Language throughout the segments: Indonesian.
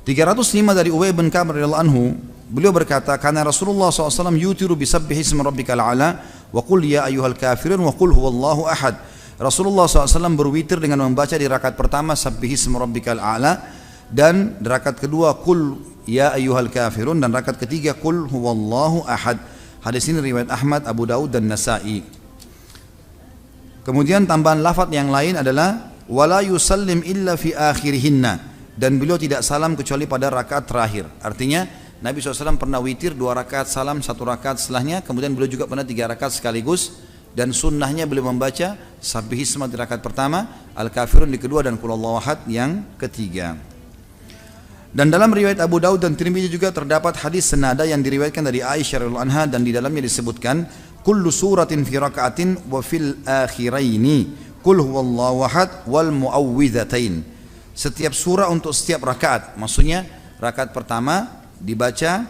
305 dari Ubay bin Ka'ab radhiyallahu anhu, beliau berkata, karena Rasulullah SAW yutiru bisabbihi ismi rabbikal a'la wa qul ya ayyuhal kafirun wa qul huwallahu ahad. Rasulullah SAW berwitir dengan membaca di rakaat pertama sabbihi ismi rabbikal a'la, dan di rakaat kedua qul ya ayyuhal kafirun, dan rakaat ketiga qul huwallahu ahad. Hadis ini riwayat Ahmad, Abu Daud dan Nasa'i. Kemudian tambahan lafaz yang lain adalah wala yusallim illa fi akhirihinna, dan beliau tidak salam kecuali pada rakaat terakhir. Artinya Nabi SAW pernah witir 2 rakaat salam, 1 rakaat setelahnya, kemudian beliau juga pernah 3 rakaat sekaligus, dan sunnahnya beliau membaca sabbihisma di rakaat pertama, al-kafirun di kedua, dan qul huwallahu ahad yang ketiga. Dan dalam riwayat Abu Daud dan Tirmidzi juga terdapat hadis senada yang diriwayatkan dari Aisyah radhiyallahu anha, dan di dalamnya disebutkan kullu suratin fi raka'atin wa fil akhiraini qul huwallahu ahad wal muawwidzatain. Setiap surah untuk setiap rakaat, maksudnya rakaat pertama dibaca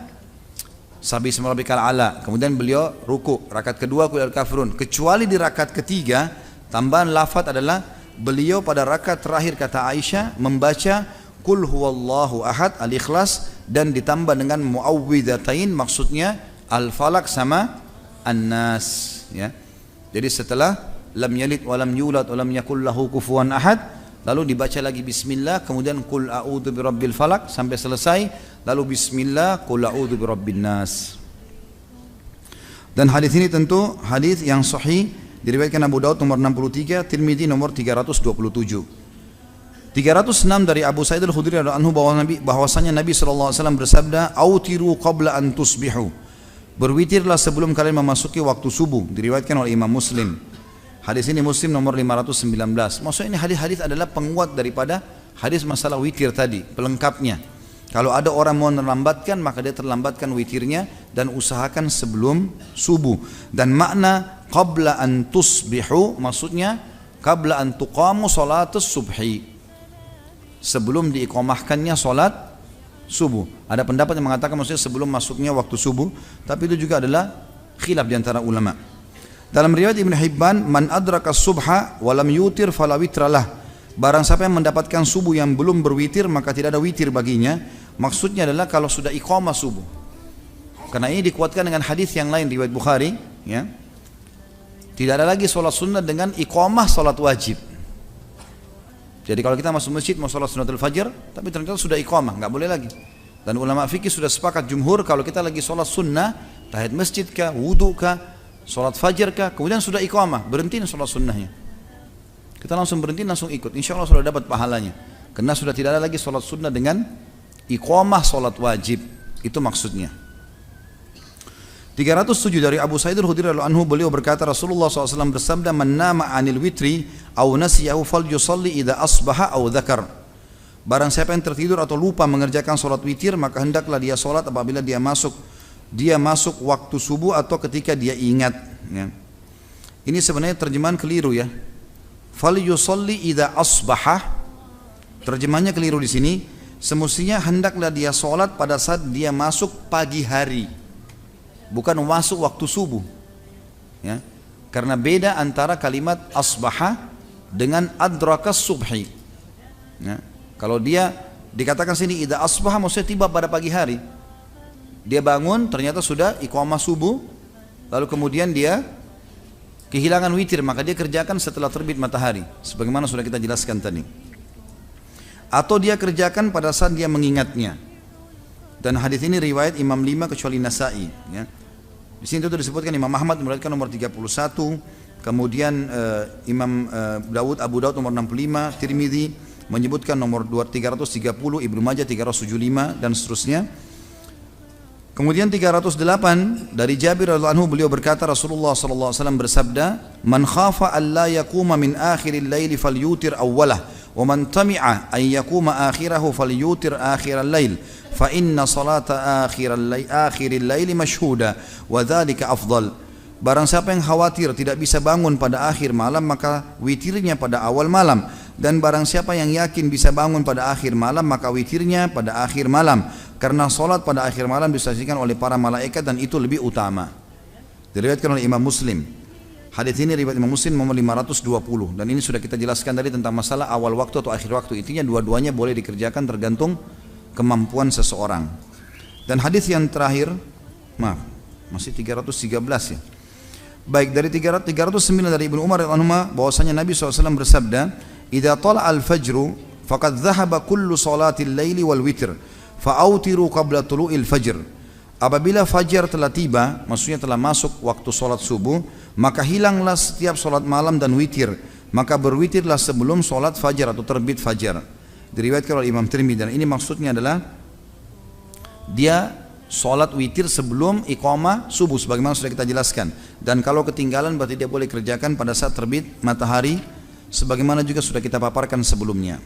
sabbihisma rabbikal a'la, kemudian beliau ruku, rakaat kedua qul al-kafirun, kecuali di rakaat ketiga tambahan lafaz adalah beliau pada rakaat terakhir kata Aisyah membaca qul huwallahu ahad al-ikhlas, dan ditambah dengan muawwidzatain, maksudnya al-falaq sama an-nas, ya. Jadi setelah lam yalid wa lam yulad wa lam yakul lahu kufuwan ahad, lalu dibaca lagi bismillah, kemudian qul a'udzu birabbil falaq sampai selesai, lalu bismillah qul a'udzu birabbin nas. Dan hadis ini tentu hadis yang sahih, diriwayatkan Abu Daud nomor 63, Tirmidzi nomor 327. 306 dari Abu Sa'id al-Khudri radhiyallahu anhu bahwasanya Nabi SAW bersabda, autiru qabla an tusbihu, berwitirlah sebelum kalian memasuki waktu subuh, diriwayatkan oleh Imam Muslim. Hadis ini Muslim nomor 519. Maksudnya ini hadis-hadis adalah penguat daripada hadis masalah witir tadi, pelengkapnya. Kalau ada orang mau terlambatkan, maka dia terlambatkan witirnya dan usahakan sebelum subuh. Dan makna qabla an tusbihu maksudnya qabla an tuqamu salatus subhi, sebelum diiqamahkannya salat subuh. Ada pendapat yang mengatakan maksudnya sebelum masuknya waktu subuh, tapi itu juga adalah khilaf di antara ulama. Dalam riwayat Ibnu Hibban, man adraka subha wa lam yutir fala witralah, barang siapa yang mendapatkan subuh yang belum berwitir maka tidak ada witir baginya. Maksudnya adalah kalau sudah iqamah subuh. Karena ini dikuatkan dengan hadis yang lain riwayat Bukhari, ya. Tidak ada lagi salat sunnah dengan iqamah salat wajib. Jadi kalau kita masuk masjid mau sholat sunnatul fajr, tapi ternyata sudah iqamah, nggak boleh lagi. Dan ulama fikih sudah sepakat jumhur kalau kita lagi sholat sunnah, tahiyat masjid kah, wudu kah, sholat fajr kah, kemudian sudah iqamah, berhentiin sholat sunnahnya. Kita langsung berhenti, langsung ikut, insya Allah sudah dapat pahalanya. Karena sudah tidak ada lagi sholat sunnah dengan iqamah sholat wajib, itu maksudnya. 307 dari Abu Sa'id al-Khudri radhiyallahu anhu, beliau berkata Rasulullah SAW bersabda, man nama anil witri aw nasiyahu falyusalli idza asbaha aw dzakar. Barang siapa yang tertidur atau lupa mengerjakan salat witir, maka hendaklah dia salat apabila dia masuk waktu subuh atau ketika dia ingat, ya. Ini sebenarnya terjemahan keliru, ya. Falyusalli idza asbaha, terjemahannya keliru di sini. Semestinya hendaklah dia salat pada saat dia masuk pagi hari, bukan masuk waktu subuh, ya. Karena beda antara kalimat asbaha dengan adrakas subhi, ya. Kalau dia dikatakan sini idza asbaha maksudnya tiba pada pagi hari, dia bangun ternyata sudah iqamah subuh, lalu kemudian dia kehilangan witir, maka dia kerjakan setelah terbit matahari, sebagaimana sudah kita jelaskan tadi. Atau dia kerjakan pada saat dia mengingatnya. Dan hadis ini riwayat Imam 5 kecuali Nasa'i, ya. Di sini itu disebutkan Imam Ahmad meriwayatkan nomor 31, kemudian Imam Abu Daud nomor 65, Tirmidzi menyebutkan nomor 330, Ibnu Majah 375 dan seterusnya. Kemudian 308 dari Jabir radhiyallahu anhu, beliau berkata Rasulullah sallallahu alaihi wasallam bersabda, man khafa an la yaquma min akhiril laili falyutir awwalah wa man tami'a an yaquma akhirahu falyutir akhiral lail fa inna salata akhiril laili mashhuda wa dzalika afdal. Barang siapa yang khawatir tidak bisa bangun pada akhir malam, maka witirnya pada awal malam. Dan barang siapa yang yakin bisa bangun pada akhir malam, maka witirnya pada akhir malam. Karena solat pada akhir malam disaksikan oleh para malaikat dan itu lebih utama. Diriwayatkan oleh Imam Muslim. Hadis ini riwayat Imam Muslim nomor 520. Dan ini sudah kita jelaskan tadi tentang masalah awal waktu atau akhir waktu. Intinya dua-duanya boleh dikerjakan tergantung kemampuan seseorang. Dan hadis yang terakhir, maaf, masih 313 ya. Baik, dari 309 dari Ibnu Umar radhiyallahu bahwasanya Nabi SAW bersabda, "Idza tala al-fajru faqad dhahaba kullu salatil laili wal witr, fa'autiru qabla tulu'il fajr." Apabila fajar telah tiba, maksudnya telah masuk waktu salat subuh, maka hilanglah setiap salat malam dan witir, maka berwitirlah sebelum salat fajar atau terbit fajar. Diriwayatkan oleh Imam Tirmidzi, dan ini maksudnya adalah dia sholat witir sebelum iqamah subuh sebagaimana sudah kita jelaskan. Dan kalau ketinggalan berarti dia boleh kerjakan pada saat terbit matahari sebagaimana juga sudah kita paparkan sebelumnya.